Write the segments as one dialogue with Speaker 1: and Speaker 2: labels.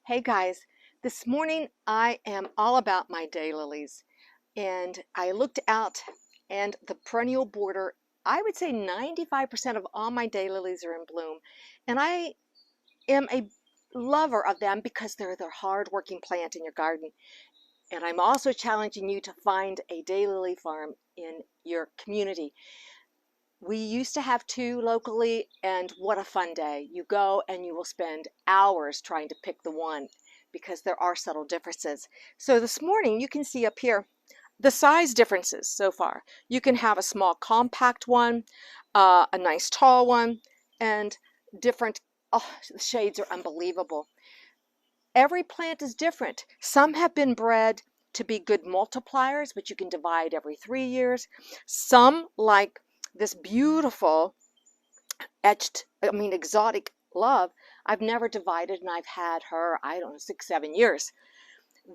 Speaker 1: Hey guys, this morning I am all about my daylilies, and I looked out and the perennial border, I would say 95% of all my daylilies are in bloom, and I am a lover of them because they're the hard-working plant in your garden. And I'm also challenging you to find a Daylily farm in your community. We used to have two locally, and what a fun day. You go and you will spend hours trying to pick the one because there are subtle differences. So this morning you can see up here the size differences so far. You can have a small compact one, a nice tall one, and different, oh, the shades are unbelievable. Every plant is different. Some have been bred to be good multipliers, but you can divide every 3 years. Some, like this beautiful exotic love, I've never divided, and I've had her, I don't know, 6-7 years.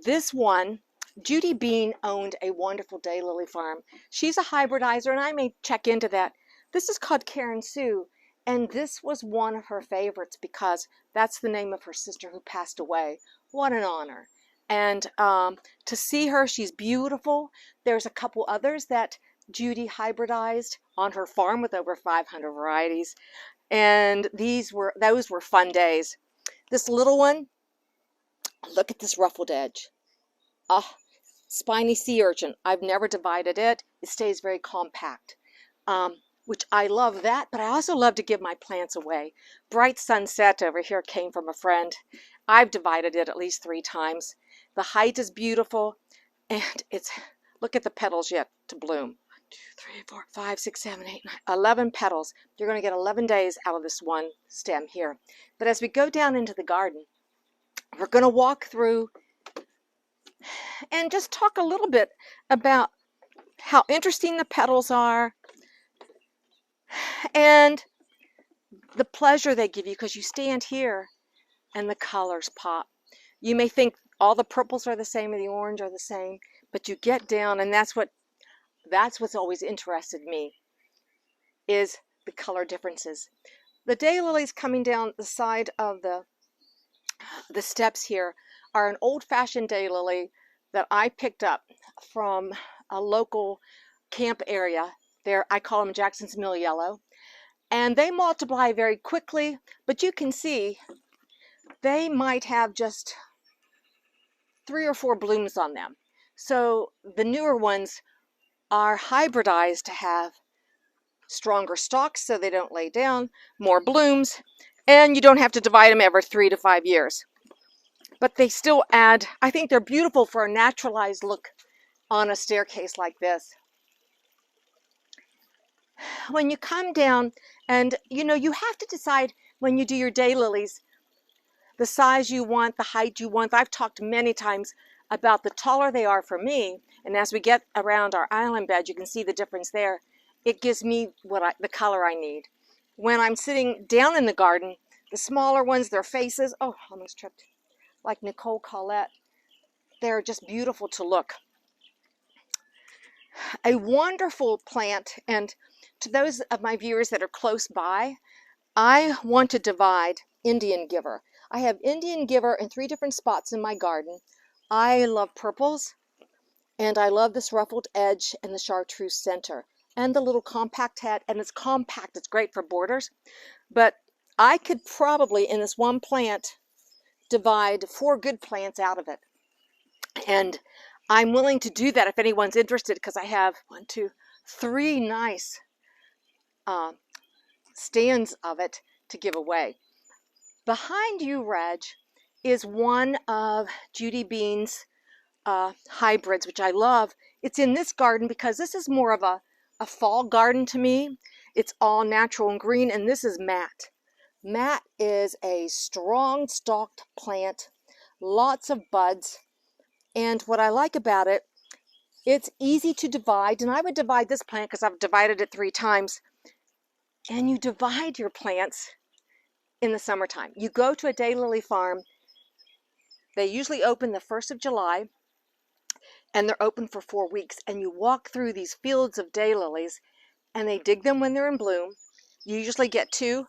Speaker 1: This one, Judy Bean owned a wonderful daylily farm. She's a hybridizer, and I may check into that. This is called Karen Sue, and this was one of her favorites because that's the name of her sister who passed away. What an honor. And to see her, she's beautiful. There's a couple others that Judy hybridized on her farm with over 500 varieties. And those were fun days. This little one, look at this ruffled edge. Ah, spiny sea urchin. I've never divided it. It stays very compact, which I love that, but I also love to give my plants away. Bright Sunset over here came from a friend. I've divided it at least 3 times. The height is beautiful, and look at the petals yet to bloom. 2, 3, 4, 5, 6, 7, 8, 9, 11 petals. You're going to get 11 days out of this one stem here. But as we go down into the garden, we're going to walk through and just talk a little bit about how interesting the petals are and the pleasure they give you, because you stand here and the colors pop. You may think all the purples are the same or the orange are the same, but you get down, and that's what's always interested me, is the color differences. The daylilies coming down the side of the steps here are an old-fashioned daylily that I picked up from a local camp area. I call them Jackson's Mill Yellow, and they multiply very quickly, but you can see they might have just 3 or 4 blooms on them. So the newer ones are hybridized to have stronger stalks so they don't lay down, more blooms, and you don't have to divide them every 3 to 5 years. But they still add, I think they're beautiful for a naturalized look on a staircase like this. When you come down, and you have to decide when you do your daylilies the size you want, the height you want. I've talked many times about the taller they are for me, and as we get around our island bed, you can see the difference there. It gives me the color I need. When I'm sitting down in the garden, the smaller ones, their faces, oh, almost tripped, like Nicole Collette, they're just beautiful to look. A wonderful plant, and to those of my viewers that are close by, I want to divide Indian Giver. I have Indian Giver in 3 different spots in my garden. I love purples, and I love this ruffled edge and the chartreuse center, and the little compact head, and it's compact, it's great for borders. But I could probably, in this one plant, divide 4 good plants out of it. And I'm willing to do that if anyone's interested, because I have 1, 2, 3 nice stands of it to give away. Behind you, Reg, is one of Judy Bean's hybrids, which I love. It's in this garden because this is more of a fall garden to me. It's all natural and green, and this is Matt. Matt is a strong stalked plant, lots of buds, and what I like about it, it's easy to divide, and I would divide this plant because I've divided it 3 times. And you divide your plants in the summertime. You go to a daylily farm, they usually open the 1st of July, and they're open for 4 weeks, and you walk through these fields of daylilies, and they dig them when they're in bloom. You usually get 2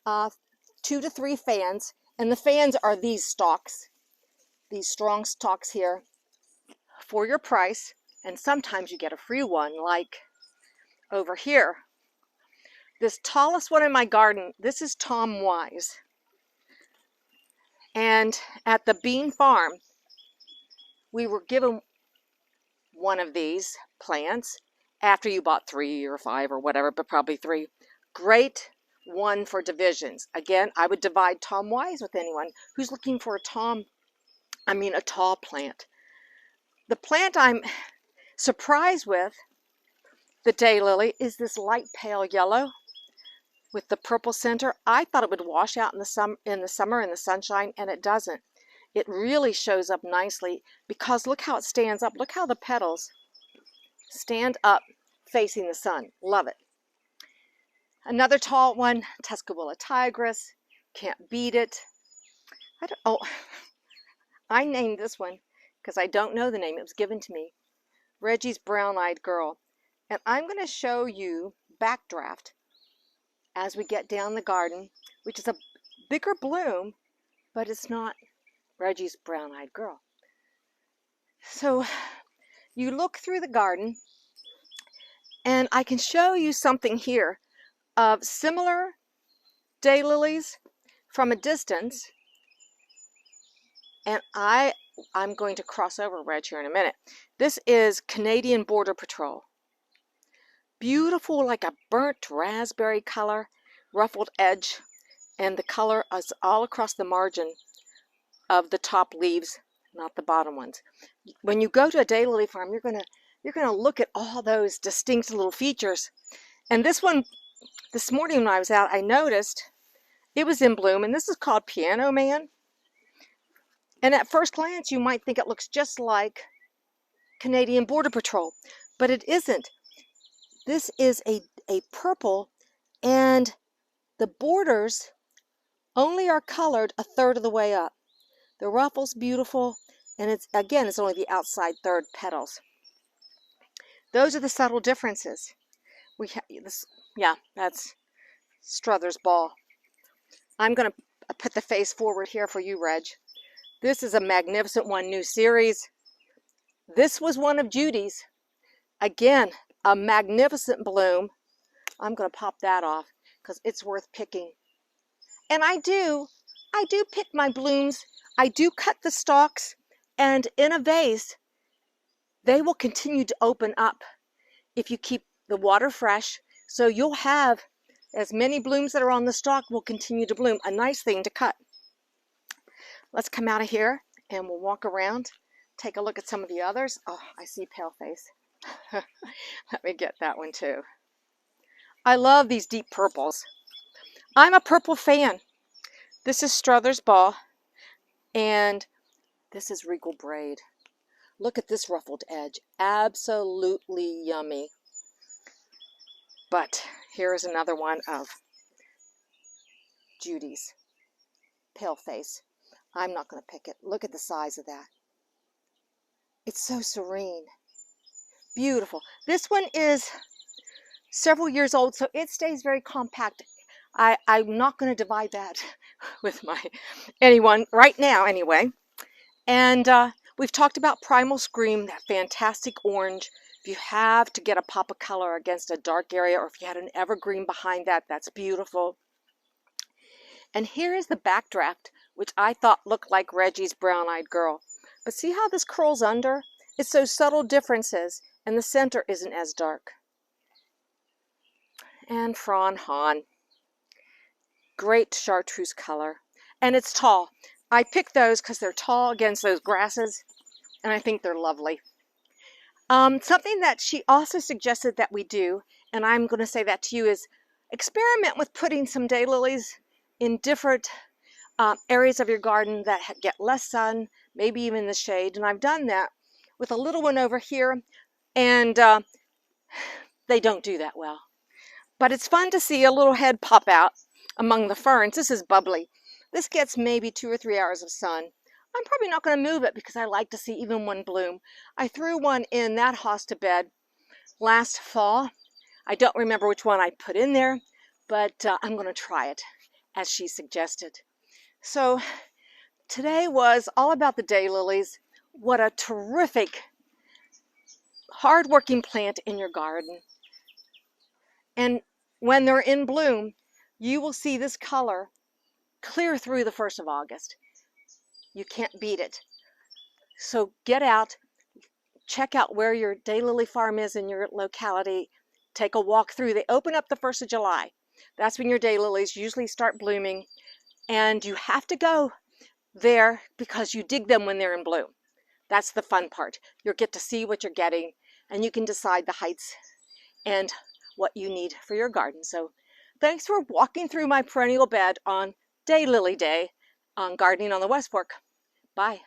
Speaker 1: to 3 fans, and the fans are these stalks, these strong stalks here for your price, and sometimes you get a free one, like over here. This tallest one in my garden, this is Tomwise. And at the bean farm, we were given one of these plants after you bought 3 or 5 or whatever, but probably 3. Great one for divisions. Again, I would divide Tomwise with anyone who's looking for a tall plant. The plant I'm surprised with, the Daylily, is this light pale yellow with the purple center. I thought it would wash out in the summer in the sunshine, and it doesn't. It really shows up nicely because look how it stands up. Look how the petals stand up facing the sun. Love it. Another tall one, Tuscabula Tigress. Can't beat it. I named this one because I don't know the name. It was given to me. Reggie's Brown-Eyed Girl. And I'm going to show you backdraft as we get down the garden, which is a bigger bloom, but it's not Reggie's Brown-Eyed Girl. So you look through the garden, and I can show you something here of similar daylilies from a distance. And I'm going to cross over Reg here in a minute. This is Canadian Border Patrol. Beautiful, like a burnt raspberry color, ruffled edge, and the color is all across the margin of the top leaves, not the bottom ones. When you go to a Daylily farm, you're gonna look at all those distinct little features. And this one, this morning when I was out, I noticed it was in bloom, and this is called Piano Man. And at first glance, you might think it looks just like Canadian Border Patrol, but it isn't. This is a purple, and the borders only are colored a third of the way up. The ruffle's beautiful, and it's only the outside third petals. Those are the subtle differences. We have this, that's Struthers Ball. I'm going to put the face forward here for you, Reg. This is a magnificent one, new series. This was one of Judy's. Again, a magnificent bloom. I'm going to pop that off because it's worth picking. And I do pick my blooms. I do cut the stalks, and in a vase, they will continue to open up if you keep the water fresh. So you'll have as many blooms that are on the stalk will continue to bloom. A nice thing to cut. Let's come out of here and we'll walk around, take a look at some of the others. Oh, I see pale face. Let me get that one too. I love these deep purples. I'm a purple fan. This is Struthers Ball, and this is Regal Braid. Look at this ruffled edge. Absolutely yummy. But here is another one of Judy's. Pale face. I'm not going to pick it. Look at the size of that. It's so serene. Beautiful. This one is several years old, so it stays very compact. I'm not going to divide that with anyone right now anyway. And we've talked about Primal Scream, that fantastic orange. If you have to get a pop of color against a dark area, or if you had an evergreen behind that, that's beautiful. And here is the backdraft, which I thought looked like Reggie's Brown-Eyed Girl. But see how this curls under? It's those subtle differences, and the center isn't as dark. And Fran Han. Great chartreuse color. And it's tall. I picked those because they're tall against those grasses, and I think they're lovely. Something that she also suggested that we do, and I'm going to say that to you, is experiment with putting some daylilies in different areas of your garden that get less sun, maybe even the shade. And I've done that with a little one over here, and they don't do that well. But it's fun to see a little head pop out among the ferns. This is bubbly. This gets maybe 2 or 3 hours of sun. I'm probably not going to move it because I like to see even one bloom. I threw one in that hosta bed last fall. I don't remember which one I put in there, but I'm going to try it as she suggested. So Today was all about the daylilies. What a terrific, hard-working plant in your garden. And when they're in bloom, you will see this color clear through the 1st of August. You can't beat it. So get out, check out where your Daylily Farm is in your locality. Take a walk through. They open up the 1st of July. That's when your daylilies usually start blooming. And you have to go there because you dig them when they're in bloom. That's the fun part. You'll get to see what you're getting, and you can decide the heights and what you need for your garden. So thanks for walking through my perennial bed on Daylily Day on Gardening on the West Fork. Bye.